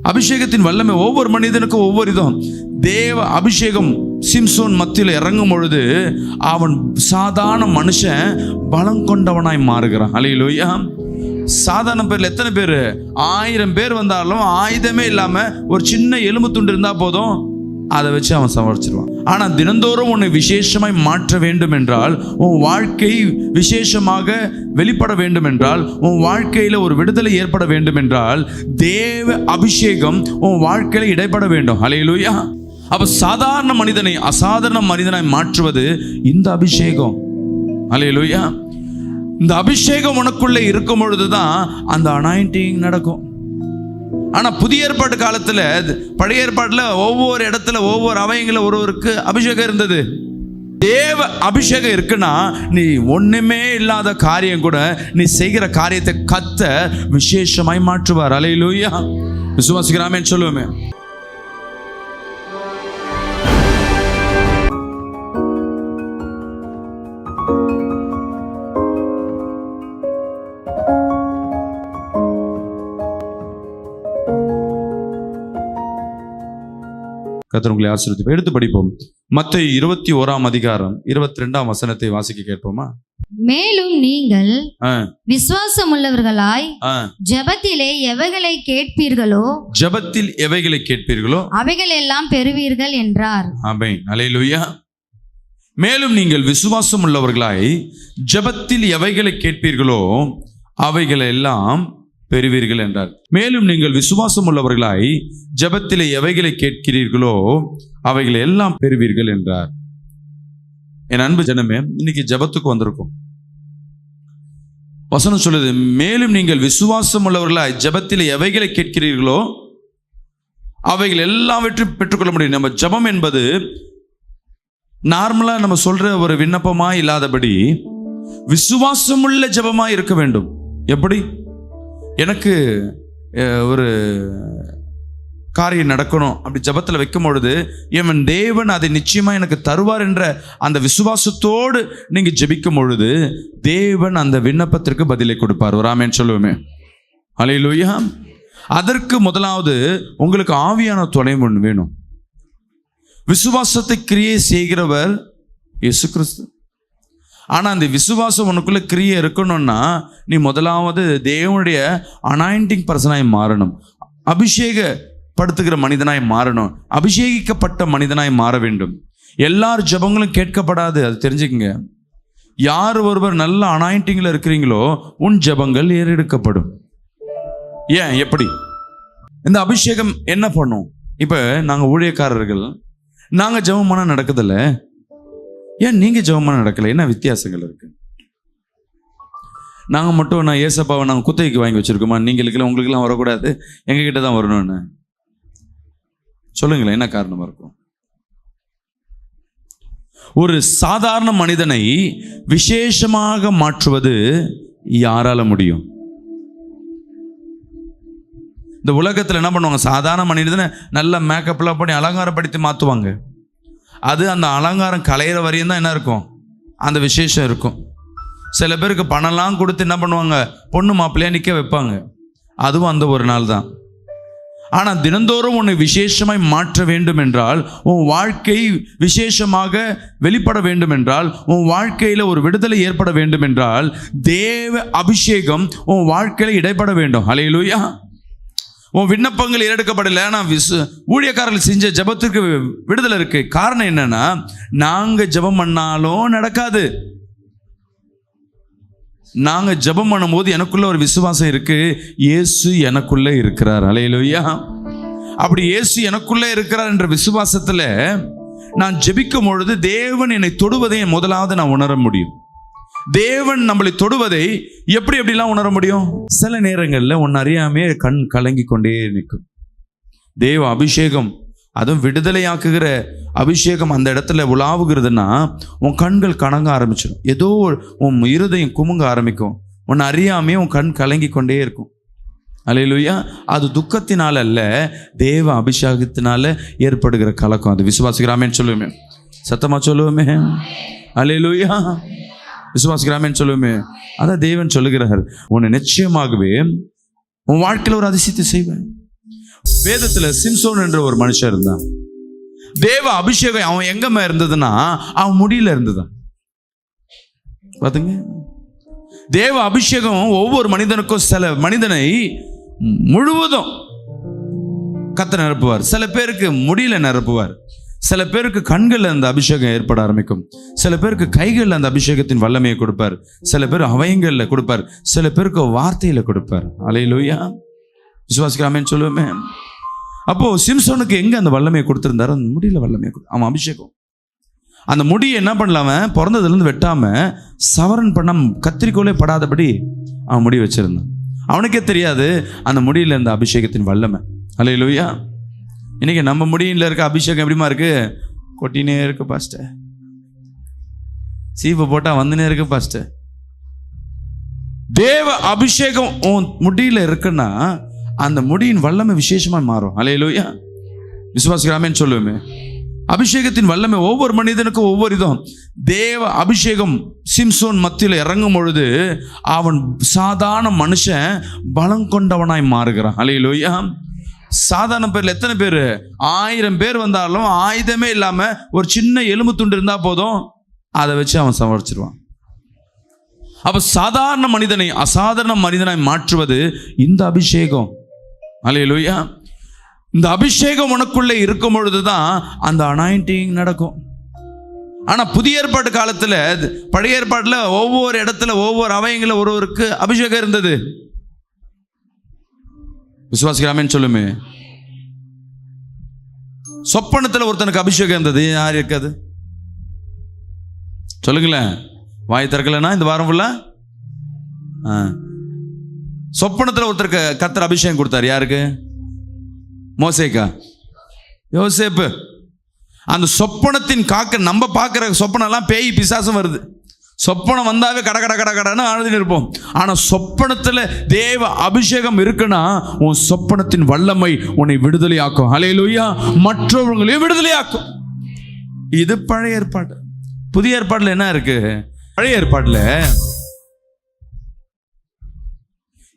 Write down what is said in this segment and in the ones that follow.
அபிஷேகத்தின் வல்லமை ஒவ்வொரு மனிதனுக்கும் ஒவ்வொரு விதம். தேவ அபிஷேகம் சிம்சோன் மத்தியில் இறங்கும் பொழுது அவன் சாதாரண மனுஷன் பலம் கொண்டவனாய் மாறுகிறான். அல்லேலூயா. சாதாரண பேர்ல எத்தனை பேர்? 1000 பேர் வந்தாலும் ஆயுதமே இல்லாம ஒரு சின்ன எலும்பு துண்டு இருந்தா போதும், அதை வச்சு அவன் சமாளிச்சிருவான். ஆனா தினந்தோறும் உன்னை விசேஷமாய் மாற்ற வேண்டும் என்றால், உன் வாழ்க்கை விசேஷமாக வெளிப்பட வேண்டும் என்றால், உன் வாழ்க்கையில ஒரு விடுதலை ஏற்பட வேண்டும் என்றால், தேவ அபிஷேகம் உன் வாழ்க்கையில இடைப்பட வேண்டும். அல்லேலூயா. அப்ப சாதாரண மனிதனை அசாதாரண மனிதனாய் மாற்றுவது இந்த அபிஷேகம். அல்லேலூயா. இந்த அபிஷேகம் உனக்குள்ள இருக்கும் பொழுதுதான் அந்த அனாயிண்டிங் நடக்கும். ஆனா புதிய ஏற்பாட்டு காலத்துல, பழைய ஏற்பாட்டுல ஒவ்வொரு இடத்துல ஒவ்வொரு அவையங்கள ஒருவருக்கு அபிஷேகம் இருந்தது. தேவ அபிஷேகம் இருக்குன்னா நீ ஒண்ணுமே இல்லாத காரியம் கூட நீ செய்கிற காரியத்தை கர்த்தர் விசேஷமாய் மாற்றுவார். அல்லேலூயா. விசுவாசிக்கிறாமே சொல்லுவோமே. கர்த்தர் உங்களை ஆசீர்வதிப்பார். எடுத்து படிப்போம். மத்தேயு 21ஆம் அதிகாரம் 22ஆம் வசனத்தை வாசிக்க கேட்போமா? மேலும் நீங்கள் விசுவாசம் உள்ளவர்களாய் ஜெபத்திலே எவைகளை கேட்பீர்களோ அவைகள் எல்லாம் பெறுவீர்கள் என்றார். ஆமென். அல்லேலூயா. மேலும் நீங்கள் விசுவாசம் உள்ளவர்களாய் ஜெபத்தில் எவைகளை கேட்பீர்களோ அவைகள் எல்லாம் பெறுவீர்கள் என்றார். மேலும் நீங்கள் விசுவாசம் உள்ளவர்களாய் ஜெபத்திலே எவைகளை கேட்கிறீர்களோ அவைகளை எல்லாம் பெறுவீர்கள் என்றார். என் அன்பு ஜனமே, இன்னைக்கு ஜெபத்துக்கு வந்திருக்கும். வசனம் சொல்லுது, மேலும் நீங்கள் விசுவாசம் உள்ளவர்களாய் ஜெபத்திலே எவைகளை கேட்கிறீர்களோ அவைகள் எல்லாவற்றையும் பெற்றுக்கொள்ள முடியும். நம்ம ஜெபம் என்பது நார்மலா நம்ம சொல்ற ஒரு விண்ணப்பமா இல்லாதபடி விசுவாசமுள்ள ஜெபமா இருக்க வேண்டும். எப்படி? எனக்கு ஒரு காரியம் நடக்கணும் அப்படி ஜெபத்தில் வைக்கும் பொழுது என் தேவன் அதை நிச்சயமா எனக்கு தருவார் என்ற அந்த விசுவாசத்தோடு நீங்க ஜெபிக்கும் பொழுது தேவன் அந்த விண்ணப்பத்திற்கு பதிலை கொடுப்பார். ஒரு ஆமென் சொல்லுவோமே. அல்லேலூயா. அதற்கு முதலாவது உங்களுக்கு ஆவியான துணை வேணும். விசுவாசத்தை கிரியை செய்கிறவர் இயேசு கிறிஸ்து. ஆனா அந்த விசுவாசம் உனக்குள்ள கிரியை இருக்கணும்னா நீ முதலாவது தேவனுடைய அனாயிண்டிங் பர்சனாய் மாறணும். அபிஷேகப்படுத்துகிற மனிதனாய் மாறணும். அபிஷேகிக்கப்பட்ட மனிதனாய் மாற வேண்டும். எல்லார் ஜெபங்களும் கேட்கப்படாது, அது தெரிஞ்சுக்கங்க. யார் ஒருவர் நல்ல அனாயிண்டிங்ல இருக்கிறீங்களோ உன் ஜெபங்கள் ஏறெடுக்கப்படும். ஏன்? எப்படி? இந்த அபிஷேகம் என்ன பண்ணும்? இப்ப நாங்க ஊழியக்காரர்கள், நாங்க ஜெபம் பண்ண நடக்குதில்ல, ஏன் நீங்க ஜெபம் நடக்கல? என்ன வித்தியாசங்கள் இருக்கு? நாங்க மட்டும் நான் ஏசப்பாவை நாங்கள் குத்தகைக்கு வாங்கி வச்சிருக்கோமா? நீங்களுக்கெல்லாம் உங்களுக்கெல்லாம் வரக்கூடாது, எங்ககிட்ட தான் வரணும்னு சொல்லுங்களேன். என்ன காரணமா இருக்கும்? ஒரு சாதாரண மனிதனை விசேஷமாக மாற்றுவது யாரால முடியும்? இந்த உலகத்தில் என்ன பண்ணுவாங்க? சாதாரண மனிதனை நல்ல மேக்கப்லாம் பண்ணி அலங்காரப்படுத்தி மாற்றுவாங்க. அது அந்த அலங்காரம் கலையிற வரையும் தான் என்ன இருக்கும்? அந்த விசேஷம் இருக்கும். சில பேருக்கு பணம்லாம் கொடுத்து என்ன பண்ணுவாங்க? பொண்ணு மாப்பிள்ளையா நிற்க வைப்பாங்க. அதுவும் அந்த ஒரு நாள் தான். ஆனால் தினந்தோறும் உன்னை விசேஷமாய் மாற்ற வேண்டும் என்றால், உன் வாழ்க்கை விசேஷமாக வெளிப்பட வேண்டும் என்றால், உன் வாழ்க்கையில் ஒரு விடுதலை ஏற்பட வேண்டும் என்றால், தேவ அபிஷேகம் உன் வாழ்க்கையில் இடைப்பட வேண்டும். அல்லேலூயா. உன் விண்ணப்பங்கள் ஏறெடுக்கப்படலை. ஆனால் ஊழியக்காரர்கள் செஞ்ச ஜெபத்துக்கு விடுதலை இருக்கு. காரணம் என்னன்னா, நாங்க ஜெபம் பண்ணாலும் நடக்காது. நாங்க ஜெபம் பண்ணும்போது எனக்குள்ள ஒரு விசுவாசம் இருக்கு, இயேசு எனக்குள்ள இருக்கிறார். அல்லேலூயா. அப்படி இயேசு எனக்குள்ள இருக்கிறார் என்ற விசுவாசத்துல நான் ஜெபிக்கும் பொழுது தேவன் என்னை தொடுவதை முதலாவது நான் உணர முடியும். தேவன் நம்மளை தொடுவதை எப்படிலாம் உணர முடியும்? சில நேரங்களில் ஒன்னு அறியாமே கண் கலங்கி கொண்டே நிற்கும். தேவ அபிஷேகம், அதுவும் விடுதலையாக்குகிற அபிஷேகம் அந்த இடத்துல உலாவுகிறதுனா உன் கண்கள் கலங்க ஆரம்பிச்சிடும். ஏதோ உன் இருதயம் குமுங்க ஆரம்பிக்கும். உன்னை அறியாமே உன் கண் கலங்கி கொண்டே இருக்கும். அல்லேலூயா. அது துக்கத்தினால அல்ல, தேவ அபிஷேகத்தினால ஏற்படுகிற கலக்கம். அது விசுவாசிக்கிறாமேன்னு சொல்லுவோமே. சத்தமா சொல்லுவோமே. அல்லேலூயா. விசுவாசிக்கிறாமேன்னு சொல்லுவோமே. அதான் தேவன் சொல்லுகிறார், உன்னை நிச்சயமாகவே உன் வாழ்க்கையில் ஒரு அதிசயத்தை செய்வேன். வேதத்துல சிம்சோன் என்ற ஒரு மனுஷன் இருந்தான். தேவ அபிஷேகம் அவன் எங்கம்மா இருந்ததுன்னா அவன் முடியல இருந்ததான். பாத்துங்க, தேவ அபிஷேகம் ஒவ்வொரு மனிதனுக்கும் சில மனிதனை முழுவதும் கர்த்தர் நிரப்புவார். சில பேருக்கு முடியல நிரப்புவார். சில பேருக்கு கண்கள்ல அந்த அபிஷேகம் ஏற்பட ஆரம்பிக்கும். சில பேருக்கு கைகள்ல அந்த அபிஷேகத்தின் வல்லமையை கொடுப்பார். சில பேர் அவயங்கள்ல கொடுப்பார். சில பேருக்கு வார்த்தையில கொடுப்பார். அல்லேலூயா, விசுவாசிக்கலாமேன்னு சொல்லுவோமே. அப்போ சிம்சோனுக்கு எங்க அந்த வல்லமையை கொடுத்திருந்தாரு? அந்த முடியல வல்லமையை அவன் அபிஷேகம். அந்த முடியை என்ன பண்ணல, அவன் பிறந்ததுலேருந்து வெட்டாம சவரன் பண்ண கத்திரிக்கோலே படாதபடி அவன் முடி வச்சிருந்தான். அவனுக்கே தெரியாது அந்த முடியில இருந்த அபிஷேகத்தின் வல்லமை. அல்லேலூயா. இன்னைக்கு நம்ம முடியில இருக்க அபிஷேகம் எப்படிமா இருக்கு? கொட்டினே இருக்கு பாஸ்டர், சீப்பை போட்டா வந்துனே இருக்கு பாஸ்டர். தேவ அபிஷேகம் உன் முடியில இருக்குன்னா அந்த முடியின் வல்லமை விசேஷமா மாறும். அல்லேலூயா, விசுவாசிக்கலாமேன்னு சொல்லுவேமே. அபிஷேகத்தின் வல்லமை ஒவ்வொரு மனிதனுக்கும் ஒவ்வொரு இதும். தேவ அபிஷேகம் சிம்சோன் மத்தியில் இறங்கும் பொழுது அவன் சாதாரண மனுஷன் பலம் கொண்டவனாய் மாறுகிறான். அல்லேலூயா. சாதாரண பேர்ல எத்தனை பேர்? 1000 பேர் வந்தாலும் ஆயுதமே இல்லாம ஒரு சின்ன எலும்பு துண்டு இருந்தா போதும், அதை வச்சு அவன் சமாளிச்சிருவான். அப்ப சாதாரண மனிதனை அசாதாரண மனிதனாய் மாற்றுவது இந்த அபிஷேகம். அல்லேலூயா. இந்த அபிஷேகம் உனக்குள்ளே இருக்கும் பொழுதுதான் அந்த அனாயிண்டிங் நடக்கும். ஆனா புதிய ஏற்பாட்டு காலத்துல, பழைய ஏற்பாட்டுல ஒவ்வொரு இடத்துல ஒவ்வொரு அவயங்கள ஒருவருக்கு அபிஷேகம் இருந்தது. விசுவாசிக்கலாமேன்னு சொல்லுமே. சொப்பனத்துல ஒருத்தனுக்கு அபிஷேகம் இருந்தது. யார் இருக்காது சொல்லுங்களேன்? வாய் திறக்கலன்னா இந்த வாரம் ஃபுல்லா சொப்பனத்துல ஒருத்தருக்கு கர்த்தர் அபிஷேகம் கொடுத்தாரு. யாருக்கு? மோசேக்கா? யோசேப்பு. அந்த சொப்பனத்தின் காக்க நம்ம பார்க்குற சொப்பனம் எல்லாம் பேய் பிசாசும் வருது. சொப்பனம் வந்தாவே கட கட கட கடன்னு அழுதுன்னு இருப்போம். ஆனால் சொப்பனத்தில் தேவ அபிஷேகம் இருக்குன்னா உன் சொப்பனத்தின் வல்லமை உன்னை விடுதலையாக்கும். அல்லேலூயா. மற்றவர்களையும் விடுதலையாக்கும். இது பழைய ஏற்பாடு. புதிய ஏற்பாடுல என்ன இருக்கு? பழைய ஏற்பாடுல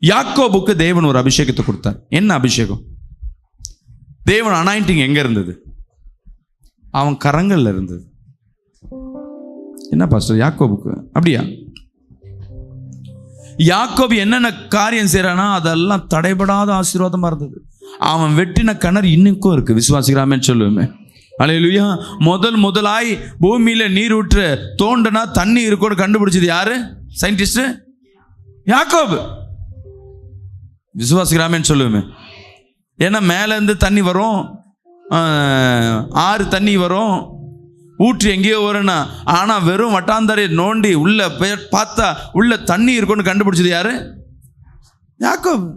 யாக்கோபுக்கு தேவன் ஒரு அபிஷேகத்தை கொடுத்தார். என்ன அபிஷேகம்? தேவன் அனாயிண்டிங் எங்க இருந்தது? அவன் கரங்கள்ல இருந்தது. என்ன பாஸ்டர் யாக்கோபுக்கு அப்படியா? யாக்கோபு என்னென்ன காரியம் செய்யறானா அதெல்லாம் தடைபடாத ஆசீர்வாதமா இருந்தது. அவன் வெட்டின கிணறு இன்னுக்கும் இருக்கு. விசுவாசிக்கலாமேன்னு சொல்லுவேமே. அல்லேலூயா. முதலாய் பூமியில நீர் ஊற்று தோண்டனா தண்ணி இருக்கும்னு கண்டுபிடிச்சது யாரு? சயின்டிஸ்ட் யாக்கோபு. விசுவாசிக்கலாமேன்னு சொல்லுவேமே. ஏன்னா மேலேருந்து தண்ணி வரும், ஆறு தண்ணி வரும், ஊற்று எங்கேயோ வரும்னா. ஆனால் வெறும் வட்டாந்தரை நோண்டி உள்ள பார்த்தா உள்ள தண்ணி இருக்குன்னு கண்டுபிடிச்சது யாரு? யாக்கோபு.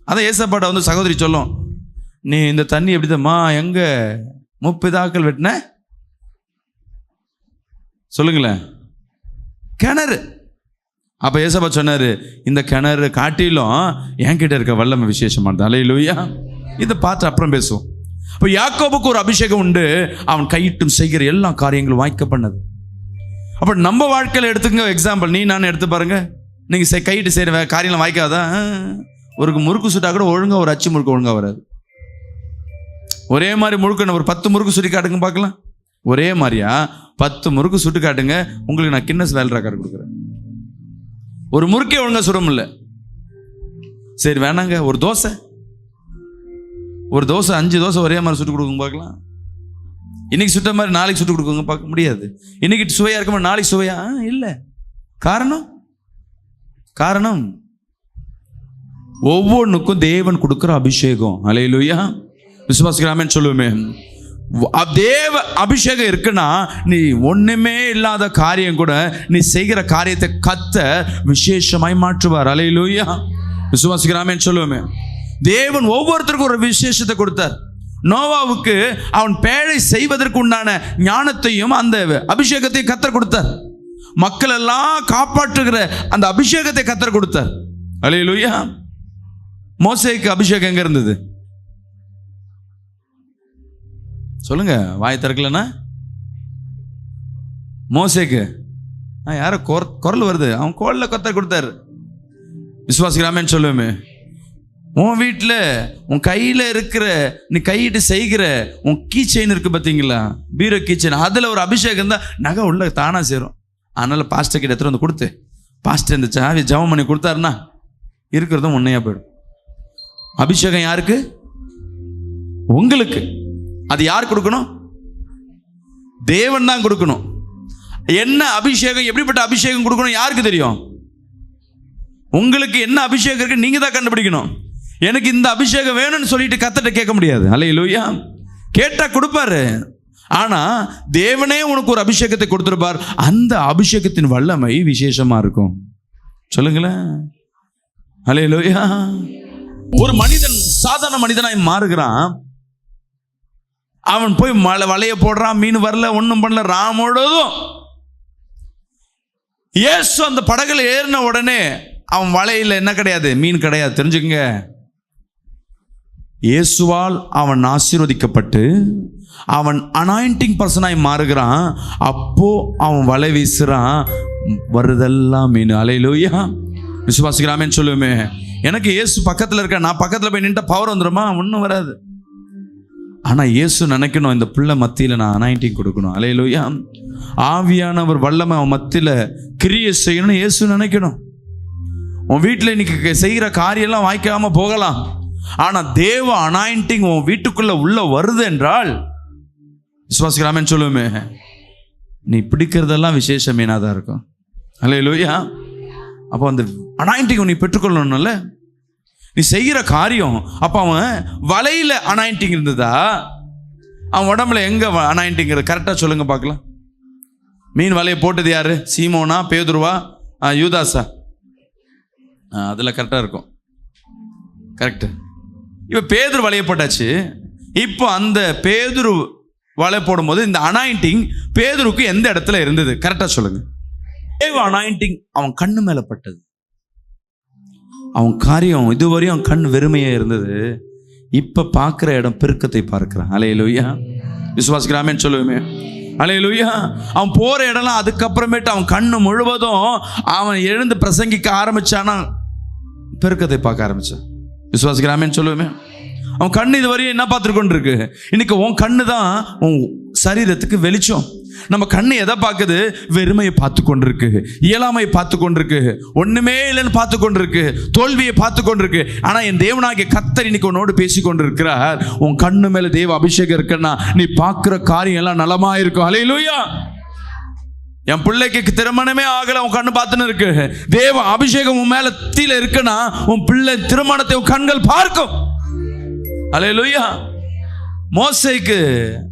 அதான் ஏசப்பாட்ட வந்து சகோதரி சொல்லும், நீ இந்த தண்ணி எப்படிதம்மா எங்க முப்பிதாக்கள் வெட்டின சொல்லுங்களேன்? கிணறு. அப்போ ஏசப்பா சொன்னாரு, இந்த கிணறு காட்டிலும் என்கிட்ட இருக்க வல்லமை விசேஷமானது. அல்லேலூயா. இதை பார்த்து அப்புறம் பேசுவோம். இப்போ யாக்கோபுக்கு ஒரு அபிஷேகம் உண்டு. அவன் கையிட்டும் செய்கிற எல்லா காரியங்களும் வாய்க்க பண்ணது. அப்போ நம்ம வாழ்க்கையில் எடுத்துக்கங்க எக்ஸாம்பிள். நீ நான் எடுத்து பாருங்க. நீங்கள் கையிட்டு செய்கிற காரியங்கள் வாய்க்காதா? ஒரு முறுக்கு சுட்டா கூட ஒழுங்காக ஒரு அச்சு முறுக்கு ஒழுங்காக வராது. ஒரே மாதிரி முறுக்கு ஒரு 10 முறுக்கு சுட்டி காட்டுங்க பார்க்கலாம். ஒரே மாதிரியா 10 முறுக்கு சுட்டு காட்டுங்க, உங்களுக்கு நான் கின்னஸ் வேர்ல்ட் ரெக்கார்ட் கொடுக்குறேன். ஒரு முறுக்கே ஒழுங்கா சுட முடியல. சரி வேணாங்க, ஒரு தோசை 5 தோசை ஒரே மாதிரி சுட்டு கொடுக்குங்க பார்க்கலாம். இன்னைக்கு சுட்ட மாதிரி நாளைக்கு சுட்டு கொடுக்குங்க பார்க்க முடியாது. இன்னைக்கு சுவையா இருக்க மாதிரி நாளைக்கு சுவையா இல்லை. காரணம் ஒவ்வொன்றுக்கும் தேவன் கொடுக்குற அபிஷேகம். அல்லேலூயா. விசுவாசிக்கலாமேன்னு சொல்லுவோமே. தேவ அபிஷேகம் இருக்குன்னா நீ ஒண்ணுமே இல்லாத காரியம் கூட நீ செய்கிற காரியத்தை கர்த்தர் விசேஷமாய் மாற்றுவார். அல்லேலூயா. விசுவாசிக்கலாமேன்னு சொல்லுவோமே. தேவன் ஒவ்வொருத்தருக்கும் ஒரு விசேஷத்தை கொடுத்தார். நோவாவுக்கு அவன் பேழை செய்வதற்கு உண்டான ஞானத்தையும் அந்த அபிஷேகத்தையும் கர்த்தர் கொடுத்தார். மக்கள் எல்லாம் காப்பாற்றுகிற அந்த அபிஷேகத்தை கர்த்தர் கொடுத்தார். அல்லேலூயா. மோசேக்கு அபிஷேகம் எங்க இருந்தது சொல்லுங்க? வாய் திறக்கலன்னா மோசேக்கு யாரோ குரல் வருது. அவன் கோல்ல கர்த்தர் கொடுத்தாரு. விசுவாசிக்கலாமேன்னு சொல்லுவோமே. உன் வீட்டில் உன் கையில் இருக்கிற நீ கையிட்டு செய்கிற உன் கீ செயின் இருக்கு பார்த்தீங்களா, பீரோ கீ செயின், அதில் ஒரு அபிஷேகம் தான் நகை உள்ள தானாக சேரும். அதனால் பாஸ்டர் கிட்ட எடுத்துகிட்டு வந்து கொடுத்து பாஸ்டர் இந்த சாவி ஜெபம் பண்ணி கொடுத்தாருன்னா இருக்கிறதும் உண்மையாக போயிடும். அபிஷேகம் யாருக்கு? உங்களுக்கு. அது யார் கொடுக்கணும்? தேவன் தான் கொடுக்கணும். என்ன அபிஷேகம், எப்படிப்பட்ட அபிஷேகம் கொடுக்கணும் யாருக்கு தெரியும்? உங்களுக்கு என்ன அபிஷேகம் இருக்கு நீங்க தான் கண்டுபிடிக்கணும். எனக்கு இந்த அபிஷேகம் வேணும்னு சொல்லிட்டு கர்த்தர்ட்ட கேட்க முடியாது. அல்லேலூயா. கேட்டா கொடுப்பாரு. ஆனா தேவனே உனக்கு ஒரு அபிஷேகத்தை கொடுத்திருப்பார். அந்த அபிஷேகத்தின் வல்லமை விசேஷமா இருக்கும். சொல்லுங்களேன். அல்லேலூயா. ஒரு மனிதன் சாதாரண மனிதனாய் மாறுகிறான். அவன் போய் வலைய போடுறான், மீன் வரல, ஒன்றும் பண்ணல, ராமோடதும். இயேசு அந்த படகுல ஏறின உடனே அவன் வலையில் என்ன கிடையாது? மீன் கிடையாது. தெரிஞ்சுக்கங்க. இயேசுவால் அவன் ஆசீர்வதிக்கப்பட்டு அவன் அனாயிண்டிங் பர்சனாய் மாறுகிறான். அப்போ அவன் வலை வீசுறான், வருதெல்லாம் மீன். அல்லேலூயா. விசுவாசிக்கிறாமேன்னு சொல்லுவேமே. எனக்கு இயேசு பக்கத்தில் இருக்க, நான் பக்கத்தில் போய் நின்று பவர் வந்துடுமா? ஒன்றும் வராது. ஆனால் இயேசு நினைக்கணும், இந்த பிள்ளை மத்தியில் நான் அனாயிண்டிங் கொடுக்கணும். அல்லேலூயா. ஆவியானவர் வல்லமை அவன் மத்தியில் கிரியை செய்யணும்னு இயேசு நினைக்கணும். உன் வீட்டில் இன்னைக்கு செய்கிற காரியெல்லாம் வாய்க்காம போகலாம். ஆனால் தேவ அனாயிண்டிங் உன் வீட்டுக்குள்ள உள்ள வருது என்றால், விசுவாசிக்கிறாமேன்னு சொல்லுவோமே, நீ பிடிக்கிறதெல்லாம் விசேஷ மீனாக தான் இருக்கும். அல்லேலூயா. அப்போ அந்த அனாயிண்டிங் நீ பெற்றுக்கொள்ளணும்ல. நீ செய்கிற காரியம், அப்போ அவன் வலையில் அனாயிண்டிங் இருந்ததா, அவன் உடம்புல எங்கே அனாயிண்டிங் கரெக்டாக சொல்லுங்க பார்க்கலாம். மீன் வலையை போட்டது யாரு? சீமோனா, பேதுருவா, யூதாஸா? அதில் கரெக்டாக இருக்கும். கரெக்டு. இப்போ பேதுரு வலையை போட்டாச்சு. இப்போ அந்த பேதுரு வலை போடும்போது இந்த அனாயிண்டிங் பேதுருக்கு எந்த இடத்துல இருந்தது? கரெக்டாக சொல்லுங்க. தேவ அனாயிண்டிங் அவன் கண்ணு மேலே பட்டது. அவன் காரியம் இதுவரையும் அவன் கண் வெறுமையாக இருந்தது. இப்போ பார்க்குற இடம் பெருக்கத்தை பார்க்குறான். அல்லேலூயா. விசுவாசிக்கிறாமேன்னு சொல்லுவேமே. அல்லேலூயா. அவன் போகிற இடம்லாம் அதுக்கப்புறமேட்டு அவன் கண்ணு முழுவதும் அவன் எழுந்து பிரசங்கிக்க ஆரம்பிச்சானா பெருக்கத்தை பார்க்க ஆரம்பிச்சான். விசுவாசிக்கிறாமேன்னு சொல்லுவேமே. அவன் கண்ணு இதுவரையும் என்ன பார்த்துருக்கொண்டு இருக்கு? இன்னைக்கு உன் கண்ணு தான் உன் சரீரத்துக்கு வெளிச்சம். நம்ம கண்ணு எதை பார்க்குது? வெறுமையை பார்த்து கொண்டிருக்கு, இயலாமையை பார்த்து கொண்டிருக்கு, ஒண்ணுமே இல்லைன்னு பார்த்து கொண்டிருக்கு, தோல்வியை பார்த்து கொண்டிருக்கு. ஆனா என் தேவனாகிய கர்த்தர் இன்னைக்கு உன்னோடு பேசி கொண்டிருக்கிறார். உன் கண்ணு மேல தேவ அபிஷேகம் இருக்குன்னா நீ பார்க்குற காரியம் எல்லாம் நலமா இருக்கும். அல்லேலூயா. என் பிள்ளைக்கு திருமணமே ஆகல, உன் கண்ணு பார்த்துன்னு இருக்கு. தேவ அபிஷேகம் உன் மேல தீல இருக்குன்னா உன் பிள்ளை திருமணத்தை உன் கண்கள் பார்க்கும். அல்லேலூயா. மோசேக்கு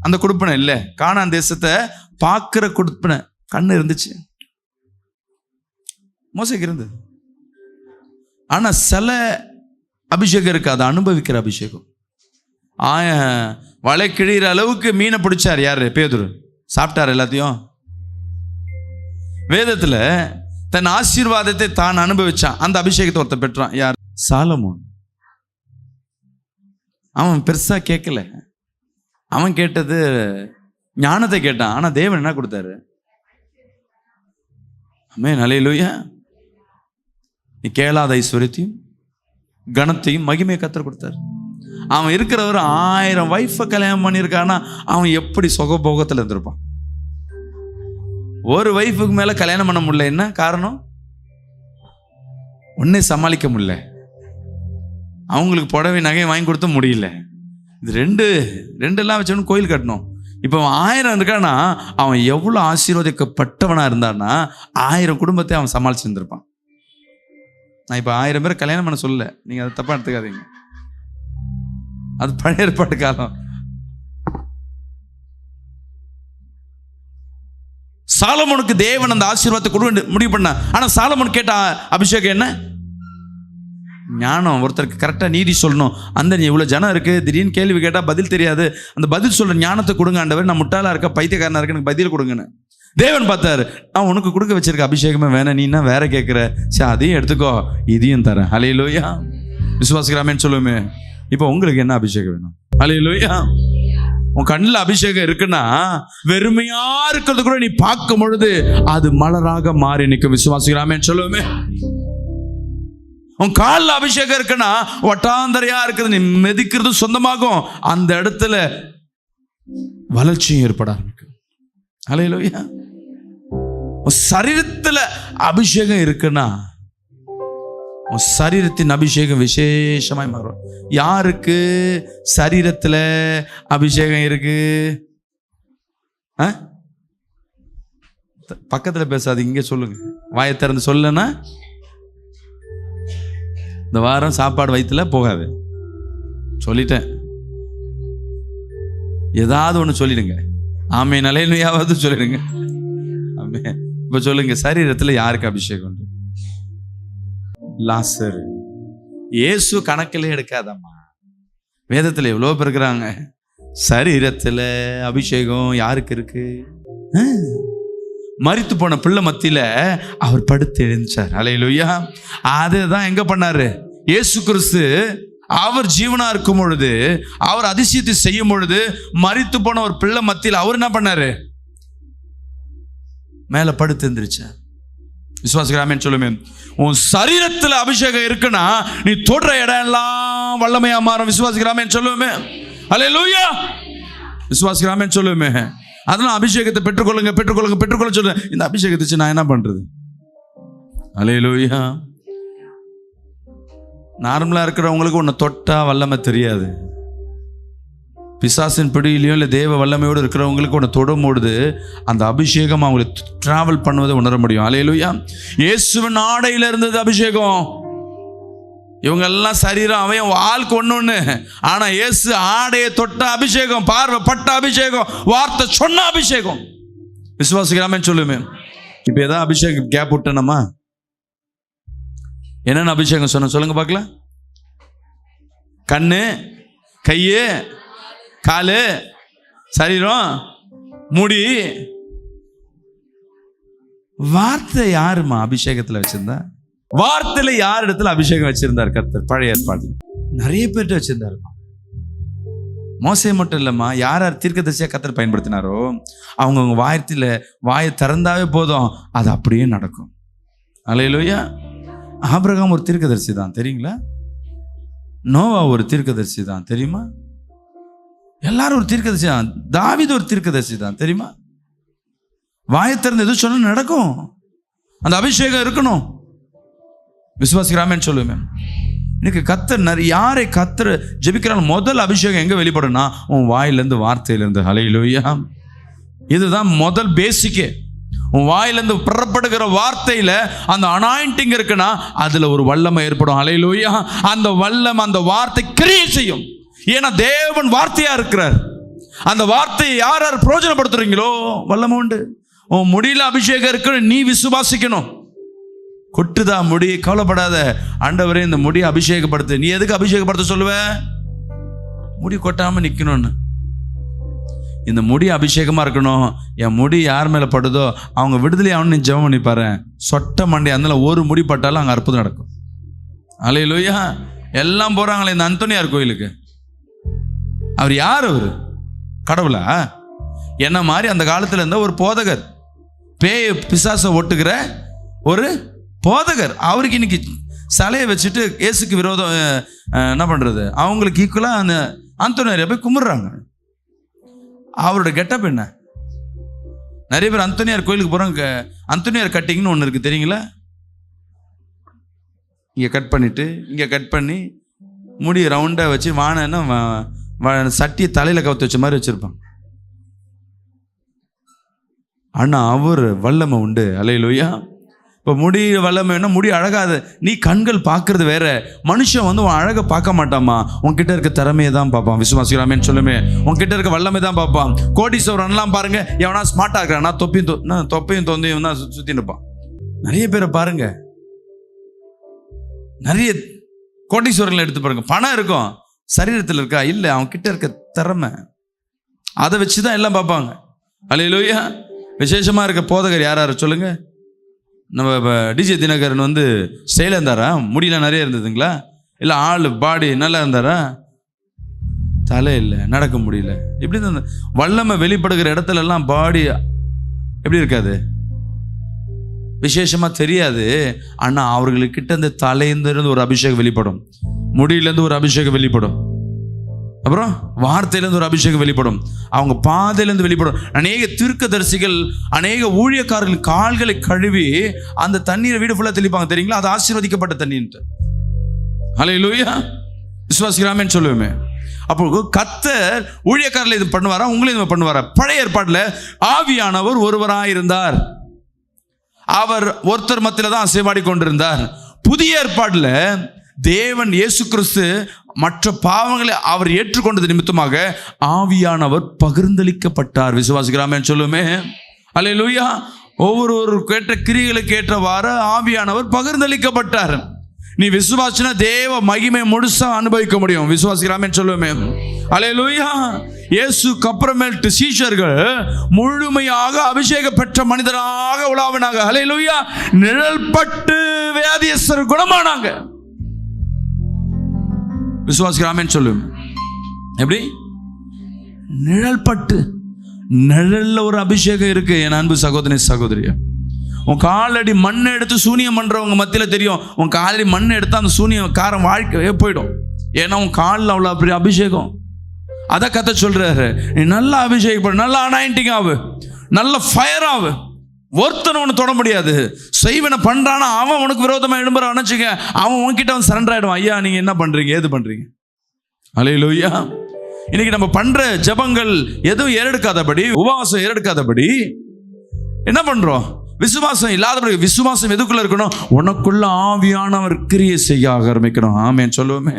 அந்த கொடுப்பனை இல்லை, கானான் தேசத்தை பார்க்கிற கொடுப்பனை கண்ணு இருந்துச்சு, மோசேக்கு இருந்தது. ஆனா சில அபிஷேகம் இருக்கு, அதை அனுபவிக்கிற அபிஷேகம். வலை கிழிகிற அளவுக்கு மீனை பிடிச்சார் யாரு? பேதுரு. சாப்பிட்டார் எல்லாத்தையும். வேதத்துல தன் ஆசீர்வாதத்தை தான் அனுபவிச்சான். அந்த அபிஷேகத்தை ஒருத்தர் பெற்றான். யார்? சாலமோன். அவன் பெருசா கேட்கல, அவன் கேட்டது ஞானத்தை கேட்டான். ஆனா தேவன் என்ன கொடுத்தாரு? ஆமென். அல்லேலூயா. நீ கேளாத ஐஸ்வரியத்தையும் கனத்தையும் மகிமையை கர்த்தர் கொடுத்தாரு. அவன் இருக்கிறவர் 1000 வைஃபை கல்யாணம் பண்ணியிருக்கான்னா அவன் எப்படி சுகபோகத்தில் இருந்திருப்பான்? ஒரு வைஃபுக்கு மேல கல்யாணம் பண்ண முடியல. என்ன காரணம்? ஒன்னே சமாளிக்க முடியல. அவங்களுக்கு புடவை நகை வாங்கி கொடுத்த முடியல. இது ரெண்டெல்லாம் வச்சவனு கோயில் கட்டணும். இப்போ அவன் 1000 இருக்கானா அவன் எவ்வளோ ஆசீர்வதிக்கப்பட்டவனா இருந்தான்னா 1000 குடும்பத்தை அவன் சமாளிச்சுருந்துருப்பான். நான் இப்போ 1000 பேரை கல்யாணம் பண்ண சொல்லல, நீங்க அதை தப்பா எடுத்துக்காதீங்க. அது பழைய ஏற்பாட்டு காலம். சாலமோனுக்கு தேவன் அந்த ஆசீர்வாதத்தை கொடுக்க முடிவு பண்ண. ஆனா சாலமோன் கேட்ட அபிஷேகம் என்ன? ஞானம். ஒருத்தருக்கு கரெக்டாக நீதி சொல்லணும். அந்த இவ்வளோ ஜனம் இருக்குது, திடீர்னு கேள்வி கேட்டால் பதில் தெரியாது, அந்த பதில் சொல்கிற ஞானத்தை கொடுங்க ஆண்டவர். நான் முட்டாளாக இருக்க, பைத்தியக்காரனாக இருக்க, எனக்கு பதில் கொடுங்கன்னு தேவன் பார்த்தாரு. நான் உனக்கு கொடுக்க வச்சிருக்க அபிஷேகமே வேணாம், நீ என்ன வேற கேட்குற? சரி அதையும் எடுத்துக்கோ, இதையும் தரேன். அல்லேலூயா. விசுவாசிக்கிறாமேன்னு சொல்லுவோமே. இப்போ உங்களுக்கு என்ன அபிஷேகம் வேணும்? அல்லேலூயா. உன் கண்ணில் அபிஷேகம் இருக்குன்னா வெறுமையா இருக்கிறது கூட நீ பார்க்கும் பொழுது அது மலராக மாறி நிற்கும். விசுவாசிக்கிறாமேன்னு சொல்லுவோமே. உன் காலில் அபிஷேகம் இருக்குன்னா வட்டாந்தரையா இருக்குது, நீ மிதிக்கிறது சொந்தமாகும், அந்த இடத்துல வளர்ச்சியும் ஏற்பட ஆரம்பிக்கும். ஹல்லேலூயா. உன் சரீரத்துல அபிஷேகம் இருக்குன்னா உன் சரீரத்தின் அபிஷேகம் விசேஷமாய் மாறும். யாருக்கு சரீரத்துல அபிஷேகம் இருக்கு? பக்கத்துல பேசாதீங்க, இங்க சொல்லுங்க. வாயை திறந்து சொல்லனா இந்த வாரம் சாப்பாடு வயிற்றுல போகாது. சொல்லிட்டேன். ஏதாவது ஒன்று சொல்லிடுங்க. ஆமே நலையாவது சொல்லிடுங்க. ஆமே. இப்ப சொல்லுங்க, சரீரத்துல யாருக்கு அபிஷேகம் உண்டு? லாசரு. இயேசு கணக்கிலே எடுக்காதம்மா. வேதத்துல எவ்வளவு பேர் இருக்கிறாங்க. சரீரத்துல அபிஷேகம் யாருக்கு இருக்கு? மரித்து போன பிள்ளை மத்தியில அவர் படுத்து எழுந்தார். ஹல்லேலூயா. அதுதான் எங்க பண்ணாரு? இயேசு கிறிஸ்து அவர் ஜீவனா இருக்கும் பொழுது, அவர் அதிசயத்தை செய்யும் பொழுது, மரித்து போன ஒரு பிள்ளை மத்தியில் அவர் என்ன பண்ணாரு? மேல படுத்து எழுந்திருச்சார். விசுவாசிக்கிறாமேன்னு சொல்லுமே. உன் சரீரத்துல அபிஷேகம் இருக்குன்னா நீ தொடுற இடம் எல்லாம் வல்லமையா மாறும். விசுவாசிக்கிறாமேன்னு சொல்லுமே. ஹல்லேலூயா. விசுவாசிக்கிறாமேன்னு சொல்லுமே. அதெல்லாம் அபிஷேகத்தை பெற்றுக்கொள்ளுங்க, பெற்றுக்கொள்ளுங்க, பெற்றுக்கொள்ள சொல்றேன். இந்த அபிஷேகத்தை நான் என்ன பண்றது? ஹல்லேலூயா. நார்மலா இருக்கிறவங்களுக்கு உன்னை தொட்டா வல்லமை தெரியாது. பிசாசின் பிடியிலையும் இல்லை தேவ வல்லமையோடு இருக்கிறவங்களுக்கு உன்னை தொடும்பொழுது அந்த அபிஷேகம் அவங்களை டிராவல் பண்ணுவதை உணர முடியும். ஹல்லேலூயா. இயேசுவின் ஆடையில இருந்தது அபிஷேகம். இவங்க எல்லாம் சரீரம் அவன் ஆளுக்கு ஒண்ணு. ஆனா இயேசு ஆடையை தொட்ட அபிஷேகம், பார்வை பட்ட அபிஷேகம், வார்த்தை சொன்ன அபிஷேகம். விசுவாசிக்கிறாமே சொல்லுமே. இப்ப ஏதாவது அபிஷேகம் கேப் விட்டனமா? என்னென்ன அபிஷேகம் சொன்ன சொல்லுங்க பார்க்கலாம். கண்ணு, கையு, காலு, சரீரம், முடி. வார்த்தை யாருமா அபிஷேகத்துல வச்சிருந்தா? வார்த்தையில யார் இடத்துல அபிஷேகம் வச்சிருந்தார் கர்த்தர்? பழைய ஏற்பாடு நிறைய பேர்ட்ட வச்சிருந்தாரு. மோசே மட்டும் இல்லம்மா, யார் யார் தீர்க்கதரிசியா கர்த்தர் பயன்படுத்தினாரோ அவங்கவுங்க வாயை திறந்தாவே போதும், அது அப்படியே நடக்கும். ஹல்லேலூயா. ஆபிரகாம் ஒரு தீர்க்கதரிசி தான், தெரியுங்களா? நோவா ஒரு தீர்க்கதரிசி தான், தெரியுமா? எல்லாரும் ஒரு தீர்க்கதரிசி தான். தாவீது ஒரு தீர்க்கதரிசி தான், தெரியுமா? வாயை திறந்து எது சொன்ன நடக்கும். அந்த அபிஷேகம் இருக்கணும். விசுவாசிக்கிறாமேன்னு சொல்லுவேன். இன்னைக்கு கர்த்தர் யாரை கர்த்தர் ஜெபிக்கிறாங்க, முதல் அபிஷேகம் எங்க வெளிப்படும்னா உன் வாயிலிருந்து, வார்த்தையிலிருந்து. ஹல்லேலூயா. இதுதான் முதல் பேசிக்கே. உன் வாயிலிருந்து புறப்படுகிற வார்த்தையில அந்த அனாயிண்டிங் இருக்குன்னா அதுல ஒரு வல்லமை ஏற்படும். ஹல்லேலூயா. அந்த வல்லமை, அந்த வார்த்தை கிரியை செய்யும். ஏன்னா தேவன் வார்த்தையா இருக்கிறார். அந்த வார்த்தையை யார் யார் பிரயோஜனப்படுத்துறீங்களோ வல்லமை உண்டு. உன் முடியல அபிஷேகம் இருக்குன்னு நீ விசுவாசிக்கணும். கொட்டுதா முடி, கவலைப்படாத. ஆண்டவரே இந்த முடியை அபிஷேகப்படுத்து. நீ எதுக்கு அபிஷேகப்படுத்த சொல்லுவ? முடி கொட்டாம நிக்கணும்னு. இந்த முடி அபிஷேகமா இருக்கணும். என் முடி யார் மேல படுதோ அவங்க விடுதலை ஆகணும்னு நீ ஜெபம் பண்ணி பாரு. சொட்ட மண்டி அதனால ஒரு முடி பட்டாலும் அங்க அற்புதம் நடக்கும். ஹல்லேலூயா. எல்லாம் போறாங்களே இந்த அந்தோனியார் கோயிலுக்கு. அவர் யார்? அவரு கடவுளா? என்ன மாதிரி அந்த காலத்துல இருந்த ஒரு போதகர், பேய் பிசாசை ஓட்டுகிற ஒரு போதகர். அவருக்கு இன்னைக்கு சிலையை வச்சுட்டு இயேசுக்கு விரோதம் என்ன பண்றது? அவங்களுக்கு ஈக்குவலா அந்த அந்தோனியாரை போய் கும்பிடுறாங்க. அவரோட கெட்டப் என்ன? நிறைய பேர் அந்தோனியார் கோயிலுக்கு போறாங்க. அந்தோனியார் கட்டிங்னு ஒன்று இருக்கு, தெரியுங்களா? இங்க கட் பண்ணிட்டு இங்க கட் பண்ணி முடி ரவுண்டா வச்சு வானன்னா சட்டியை தலையில கவுத்து வச்ச மாதிரி வச்சிருப்பாங்க. ஆனா அவர் வல்லமை உண்டு. ஹல்லேலூயா. இப்போ முடி வல்லமைன்னா முடி அழகாது. நீ கண்கள் பார்க்கறது வேற. மனுஷன் உன் அழகை பார்க்க மாட்டாமா, உன்கிட்ட இருக்க திறமையை தான் பார்ப்பான். விசுவாசிக்கிறாமேன்னு சொல்லுமே. உன்கிட்ட இருக்க வல்லமை தான் பார்ப்பான். கோடீஸ்வரன்லாம் பாருங்க, எவனா ஸ்மார்ட்டா இருக்கிறான், தொப்பையும் தொந்தையும் தான் சுத்தி நிற்பான். நிறைய பேரை பாருங்க, நிறைய கோடீஸ்வரங்களை எடுத்து பாருங்க, பணம் இருக்கும், சரீரத்தில் இருக்கா இல்லை, அவன் கிட்ட இருக்க திறமை, அதை வச்சுதான் எல்லாம் பார்ப்பாங்க. ஹல்லேலூயா. விசேஷமா இருக்க போதகர் யார் யார் சொல்லுங்க? நம்ம டிஜே தினகரன் ஸ்டைலாக இருந்தாரா? முடியெல்லாம் நிறைய இருந்ததுங்களா? இல்லை ஆள் பாடி நல்லா இருந்தாரா? தலை இல்லை, நடக்க முடியல. இப்படி தான் வல்லமை வெளிப்படுகிற இடத்துல எல்லாம் பாடி எப்படி இருக்காது? விசேஷமா தெரியாது. ஆனா அவர்களுக்கிட்ட இந்த தலையிலிருந்து ஒரு அபிஷேகம் வெளிப்படும், முடியிலேருந்து ஒரு அபிஷேகம் வெளிப்படும், அப்புறம் வார்த்தையிலேருந்து ஒரு அபிஷேகம் வெளிப்படும், அவங்க பாதையிலேருந்து வெளிப்படும். அநேக தீர்க்கதரிசிகள், அநேக ஊழியக்காரர்கள் கால்களை கழுவி அந்த தண்ணீரை வீடு ஃபுல்லாக தெளிப்பாங்க தெரியுங்களா? அது ஆசீர்வதிக்கப்பட்ட தண்ணீர்ன்ட்டு. ஹல்லேலூயா. விசுவாசிக்கிறாமேன்னு சொல்லுவேமே. அப்போ கர்த்தர் ஊழியக்காரர்கள் இது பண்ணுவாரா, உங்களையும் இது பண்ணுவாரா? பழைய ஏற்பாட்டில் ஆவியானவர் ஒருவராக இருந்தார், அவர் ஒருத்தர் மத்தியில் தான் அசைவாடி கொண்டிருந்தார். புதிய ஏற்பாட்டில் தேவன் இயேசு கிறிஸ்து மற்ற பாவங்களை அவர் ஏற்றுக்கொண்டது நிமித்தமாக ஆவியானவர் பகிர்ந்தளிக்கப்பட்டார். விசுவாசிக்கிறாமேன்னு சொல்லுமே. அல்லேலூயா. ஒவ்வொரு கேட்ட கிரியைகளுக்கு ஏற்றவாறு ஆவியானவர் பகிர்ந்தளிக்கப்பட்டார். நீ விசுவாசினா தேவ மகிமை முழுசா அனுபவிக்க முடியும். விசுவாசிக்கிறாமேன்னு சொல்லுமே. அல்லேலூயா. இயேசுக்கு அப்புறமேட்டு சீஷர்கள் முழுமையாக அபிஷேக பெற்ற மனிதராக உலாவினாங்க. அல்லேலூயா. நிழல்பட்டு வியாதியஸ்தர் குணமானாங்க. விசுவாசிக்கிறாமேன்னு சொல்லுவேன். எப்படி? நிழல்பட்டு. நிழல்ல ஒரு அபிஷேகம் இருக்கு என் அன்பு சகோதரி சகோதரிய. உன் காலடி மண்ணை எடுத்து சூனியம் பண்றவங்க மத்தியில் தெரியும், உன் காலடி மண்ணை எடுத்து அந்த சூனியம் காரம் வாழ்க்கையே போயிடும். ஏன்னா உன் காலில் அவ்வளோ பெரிய அபிஷேகம். அதை கத்த சொல்றாரு, நீ நல்லா அபிஷேகம் பண்ணு, நல்லா அனாயிண்டிங் ஆகு, நல்ல ஃபயர் ஆகு. ஒருத்தனை ஒன்று தொட முடியாது. செய்வனை பண்றானா அவன் உனக்கு விரோதமாக எழும்புறான் நினச்சிக்க, அவன் உன்கிட்ட அவன் சரண்டர் ஆயிடுவான். ஐயா நீங்க என்ன பண்றீங்க, ஏது பண்றீங்க? அல்லேலூயா. இன்னைக்கு நம்ம பண்ற ஜெபங்கள் எதுவும் ஏறெடுக்காதபடி, உபவாசம் ஏறெடுக்காதபடி என்ன பண்றோம்? விசுவாசம் இல்லாதபடி. விசுவாசம் எதுக்குள்ள இருக்கணும்? உனக்குள்ள ஆவியானவர் கிரியை செய்ய ஆரம்பிக்கணும். ஆமென் சொல்லுவோமே.